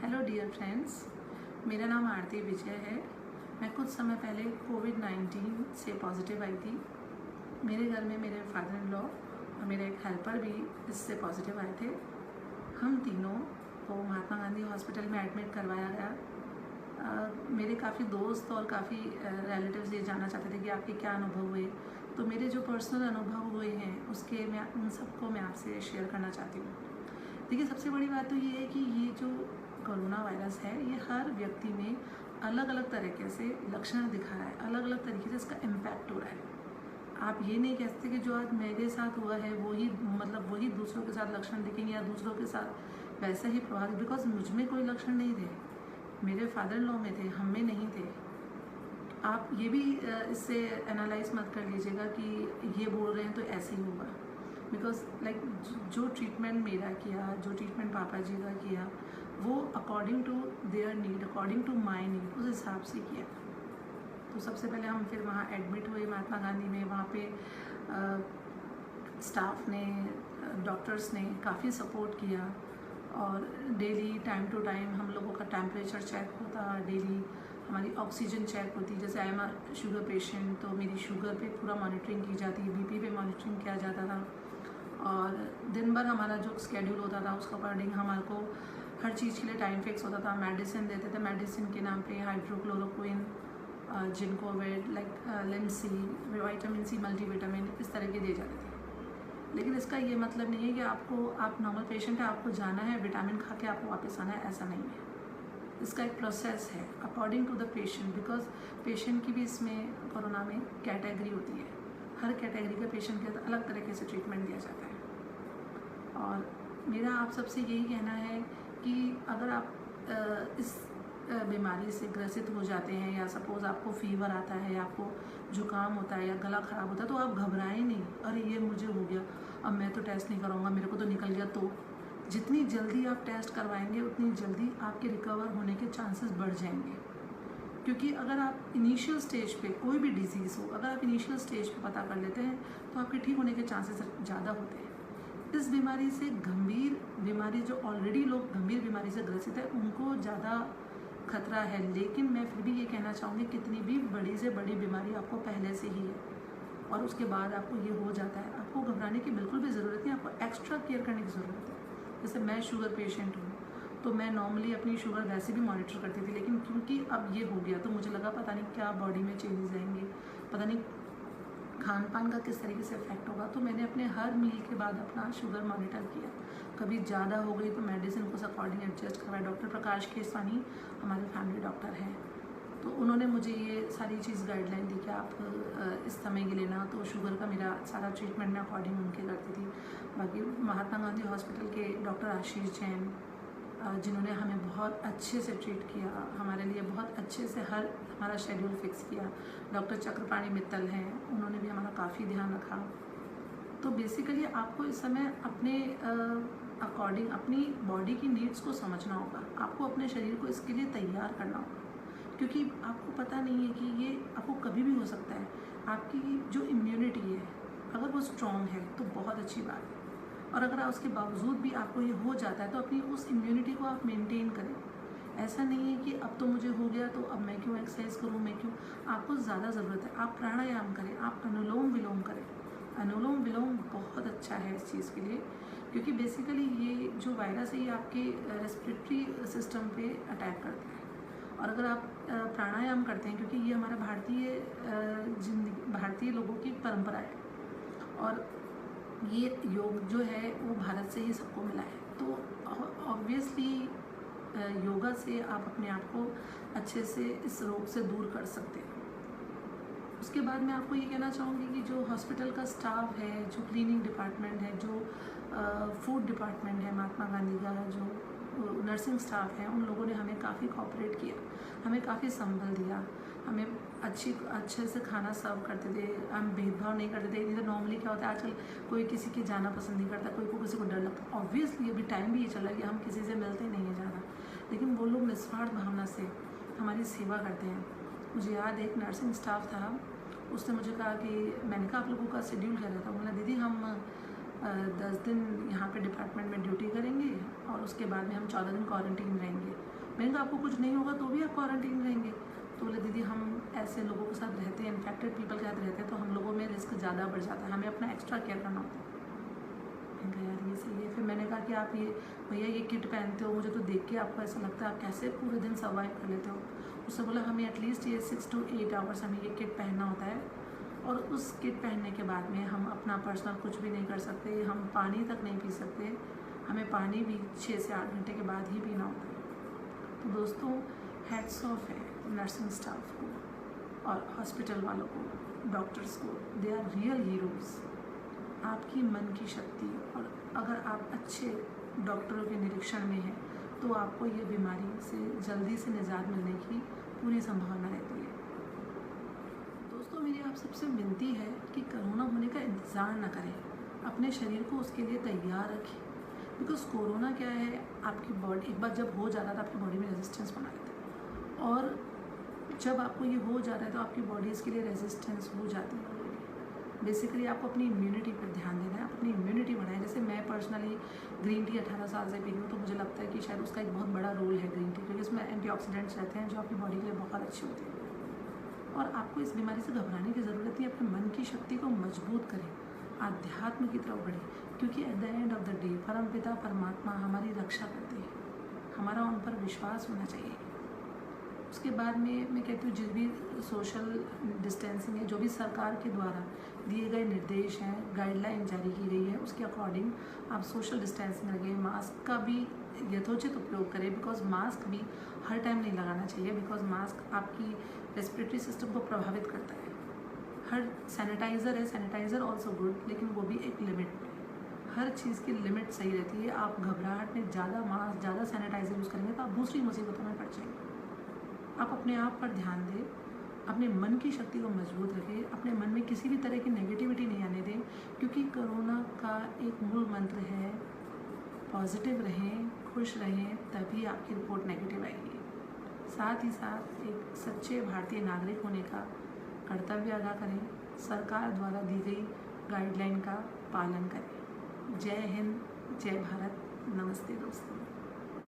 Hello dear friends, मेरा नाम आरती विजय है। मैं कुछ समय पहले कोविड-19 से पॉजिटिव आई थी। मेरे घर में मेरे फादर इन लॉ और मेरे एक हेल्पर भी इससे पॉजिटिव आए थे। हम तीनों को महात्मा गांधी हॉस्पिटल में एडमिट करवाया गया। मेरे काफ़ी दोस्त और काफ़ी रिलेटिव्स ये जानना चाहते थे कि आपके क्या अनुभव हुए। तो मेरे जो पर्सनल अनुभव हुए हैं उसके मैं उन सबको मैं आपसे शेयर करना चाहती हूँ। देखिए, सबसे बड़ी बात तो ये है कि ये जो कोरोना वायरस है ये हर व्यक्ति में अलग अलग तरीके से लक्षण दिखा रहा है, अलग अलग तरीके से इसका इम्पैक्ट हो रहा है। आप ये नहीं कह सकते कि जो आज मेरे साथ हुआ है वही दूसरों के साथ लक्षण दिखेंगे या दूसरों के साथ वैसे ही प्रभावित, बिकॉज मुझ में कोई लक्षण नहीं थे, मेरे फादर इन लॉ में थे, हम में नहीं थे। आप ये भी इससे एनालाइज मत कर लीजिएगा कि ये बोल रहे हैं तो ऐसे ही होगा, बिकॉज जो ट्रीटमेंट मेरा किया, जो ट्रीटमेंट पापा जी का किया, वो according to their need, according to my need, उस हिसाब से किया। तो सबसे पहले हम फिर वहाँ एडमिट हुए महात्मा गांधी में। वहाँ पे स्टाफ ने, डॉक्टर्स ने काफ़ी सपोर्ट किया और डेली टाइम टू टाइम हम लोगों का टेम्परेचर चेक होता, डेली हमारी ऑक्सीजन चेक होती। जैसे I am a sugar patient, तो मेरी शुगर पे पूरा मॉनिटरिंग की जाती है, बीपी पे मॉनिटरिंग किया जाता था और दिन भर हमारा जो स्केड्यूल होता था उसके अकॉर्डिंग हमारे को हर चीज़ के लिए टाइम फिक्स होता था। मेडिसिन देते थे, मेडिसिन के नाम पे hydroxychloroquine, Zincovit, Limcee, vitamin C, multivitamin, इस तरह के दिए जाते थे। लेकिन इसका ये मतलब नहीं है कि आप नॉर्मल पेशेंट है, आपको जाना है, विटामिन खा के आपको वापस आना है, ऐसा नहीं है। इसका एक प्रोसेस है according to the patient, because patient की भी इसमें कोरोना में कैटेगरी होती है। हर कैटेगरी के पेशेंट के अलग तरीके से ट्रीटमेंट दिया जाता है। और मेरा आप सबसे यही कहना है कि अगर आप इस बीमारी से ग्रसित हो जाते हैं या सपोज़ आपको फीवर आता है या आपको जुकाम होता है या गला ख़राब होता है, तो आप घबराएं नहीं, अरे ये मुझे हो गया, अब मैं तो टेस्ट नहीं कराऊंगा, मेरे को तो निकल गया। तो जितनी जल्दी आप टेस्ट करवाएंगे उतनी जल्दी आपके रिकवर होने के चांसेस बढ़ जाएंगे। क्योंकि अगर आप इनिशियल स्टेज पे कोई भी डिजीज़ हो, अगर आप इनिशियल स्टेज पे पता कर लेते हैं तो आपके ठीक होने के चांसेस ज़्यादा होते हैं। इस बीमारी से गंभीर बीमारी, जो ऑलरेडी लोग गंभीर बीमारी से ग्रसित है, उनको ज़्यादा खतरा है। लेकिन मैं फिर भी ये कहना चाहूँगी, कितनी भी बड़ी से बड़ी बीमारी आपको पहले से ही है और उसके बाद आपको ये हो जाता है, आपको घबराने की बिल्कुल भी ज़रूरत नहीं, आपको एक्स्ट्रा केयर करने की ज़रूरत है। जैसे मैं शुगर पेशेंट हूँ, तो मैं नॉर्मली अपनी शुगर वैसे भी मॉनिटर करती थी, लेकिन क्योंकि अब ये हो गया तो मुझे लगा पता नहीं क्या बॉडी में चेंजेस आएंगे, पता नहीं खान पान का किस तरीके से इफेक्ट होगा। तो मैंने अपने हर मील के बाद अपना शुगर मॉनिटर किया। कभी ज़्यादा हो गई तो मेडिसिन को उस अकॉर्डिंग एडजस्ट करवाया। डॉक्टर प्रकाश केसवानी हमारे फैमिली डॉक्टर हैं, तो उन्होंने मुझे ये सारी चीज़ गाइडलाइन दी कि आप इस समय की लेना। तो शुगर का मेरा सारा ट्रीटमेंट मैं अकॉर्डिंग उनके करती थी। बाकी महात्मा गांधी हॉस्पिटल के डॉक्टर आशीष जैन, जिन्होंने हमें बहुत अच्छे से ट्रीट किया, हमारे लिए बहुत अच्छे से हमारा शेड्यूल फिक्स किया। डॉक्टर चक्रपाणी मित्तल हैं, उन्होंने भी हमारा काफ़ी ध्यान रखा। तो बेसिकली आपको इस समय अपने अकॉर्डिंग अपनी बॉडी की नीड्स को समझना होगा, आपको अपने शरीर को इसके लिए तैयार करना होगा, क्योंकि आपको पता नहीं है कि ये आपको कभी भी हो सकता है। आपकी जो इम्यूनिटी है अगर वो स्ट्रॉन्ग है तो बहुत अच्छी बात है, और अगर उसके बावजूद भी आपको ये हो जाता है तो अपनी उस इम्यूनिटी को आप मेंटेन करें। ऐसा नहीं है कि अब तो मुझे हो गया तो अब मैं क्यों एक्सरसाइज करूँ, मैं क्यों। आपको ज़्यादा ज़रूरत है, आप प्राणायाम करें, आप अनुलोम विलोम करें। अनुलोम विलोम बहुत अच्छा है इस चीज़ के लिए, क्योंकि बेसिकली ये जो वायरस है ये आपके रेस्पिरेटरी सिस्टम पे अटैक करता है। और अगर आप प्राणायाम करते हैं, क्योंकि ये हमारा भारतीय लोगों की परंपरा है और ये योग जो है वो भारत से ही सबको मिला है, तो ऑब्वियसली योगा से आप अपने आप को अच्छे से इस रोग से दूर कर सकते हैं। उसके बाद मैं आपको ये कहना चाहूँगी कि जो हॉस्पिटल का स्टाफ है, जो क्लीनिंग डिपार्टमेंट है, जो फूड डिपार्टमेंट है महात्मा गांधी का, जो नर्सिंग स्टाफ है, उन लोगों ने हमें काफ़ी कोऑपरेट किया, हमें काफ़ी संभल दिया, हमें अच्छे से खाना सर्व करते थे, हम भेदभाव नहीं करते थे। इधर नॉर्मली क्या होता है आजकल, कोई किसी के जाना पसंद नहीं करता, कोई को किसी को डर लगता। ऑब्वियसली अभी टाइम भी ये चल रहा है कि हम किसी से मिलते नहीं हैं ज़्यादा, लेकिन वो लोग निस्वार्थ भावना से हमारी सेवा करते हैं। मुझे याद एक नर्सिंग स्टाफ था, उसने मुझे कहा कि मैंने कहा आप लोगों का शेड्यूल क्या रहता है। बोला दीदी हम 10 दिन यहाँ पे डिपार्टमेंट में ड्यूटी करेंगे और उसके बाद में हम 14 दिन क्वारंटीन रहेंगे। मैंने कहा आपको कुछ नहीं होगा तो भी आप क्वारंटीन रहेंगे? तो बोले दीदी हम ऐसे लोगों के साथ रहते हैं, इन्फेक्टेड पीपल के साथ रहते हैं, तो हम लोगों में रिस्क ज़्यादा बढ़ जाता है, हमें अपना एक्स्ट्रा केयर करना होता है। मैंने कहा यार ये सही है। फिर मैंने कहा कि आप ये भैया ये किट पहनते हो, मुझे तो देख के आपको ऐसा लगता है आप कैसे पूरे दिन सर्वाइव कर लेते हो। उससे बोला हमें एटलीस्ट ये 6 to 8 आवर्स हमें ये किट पहनना होता है, और उस किट पहनने के बाद में हम अपना पर्सनल कुछ भी नहीं कर सकते, हम पानी तक नहीं पी सकते, हमें पानी भी 6 से 8 घंटे के बाद ही पीना होता है। तो दोस्तों हैट्स ऑफ है नर्सिंग स्टाफ को और हॉस्पिटल वालों को, डॉक्टर्स को, दे आर रियल हीरोज़। आपकी मन की शक्ति, और अगर आप अच्छे डॉक्टरों के निरीक्षण में हैं तो आपको ये बीमारी से जल्दी से निजात मिलने की पूरी संभावना रहती है। दोस्तों मेरी आप सबसे विनती है कि कोरोना होने का इंतज़ार ना करें, अपने शरीर को उसके लिए तैयार रखें। बिकॉज कोरोना क्या है, आपकी बॉडी एक बार जब हो जाता है तो आपकी बॉडी में रेजिस्टेंस बना लेता है, और जब आपको ये हो जाता है तो आपकी बॉडी इसके लिए रेजिस्टेंस हो जाती है। बेसिकली आपको अपनी इम्यूनिटी पर ध्यान देना है, अपनी इम्यूनिटी बढ़ाएं। जैसे मैं पर्सनली ग्रीन टी 18 साल से पी रही हूँ, तो मुझे लगता है कि शायद उसका एक बहुत बड़ा रोल है ग्रीन टी, क्योंकि इसमें एंटीऑक्सीडेंट्स रहते हैं जो आपकी बॉडी के लिए बहुत अच्छे होते हैं। और आपको इस बीमारी से घबराने की ज़रूरत नहीं, अपने मन की शक्ति को मजबूत करें, आध्यात्म की तरफ बढ़ें, क्योंकि at the end of the day परमपिता परमात्मा हमारी रक्षा करते हैं, हमारा उन पर विश्वास होना चाहिए। उसके बाद में मैं कहती हूँ जिस भी सोशल डिस्टेंसिंग है, जो भी सरकार के द्वारा दिए गए निर्देश हैं, गाइडलाइन जारी की गई है, उसके अकॉर्डिंग आप सोशल डिस्टेंसिंग रखें, मास्क का भी यथोचित उपयोग करें। बिकॉज मास्क भी हर टाइम नहीं लगाना चाहिए, बिकॉज मास्क आपकी रेस्पिरेटरी सिस्टम को प्रभावित करता है। हर सैनिटाइज़र है, सैनिटाइज़र ऑल्सो गुड, लेकिन वो भी एक लिमिट में। हर चीज़ की लिमिट सही रहती है। आप घबराहट में ज़्यादा मास्क, ज़्यादा सैनिटाइज़र यूज़ करेंगे तो आप दूसरी मुसीबतों में पड़ जाएंगे। आप अपने आप पर ध्यान दें, अपने मन की शक्ति को मजबूत रखें, अपने मन में किसी भी तरह की नेगेटिविटी नहीं आने दें, क्योंकि कोरोना का एक मूल मंत्र है पॉजिटिव रहें, खुश रहें, तभी आपकी रिपोर्ट नेगेटिव आएगी। साथ ही साथ एक सच्चे भारतीय नागरिक होने का कर्तव्य अदा करें, सरकार द्वारा दी गई गाइडलाइन का पालन करें। जय हिंद, जय भारत, नमस्ते दोस्तों।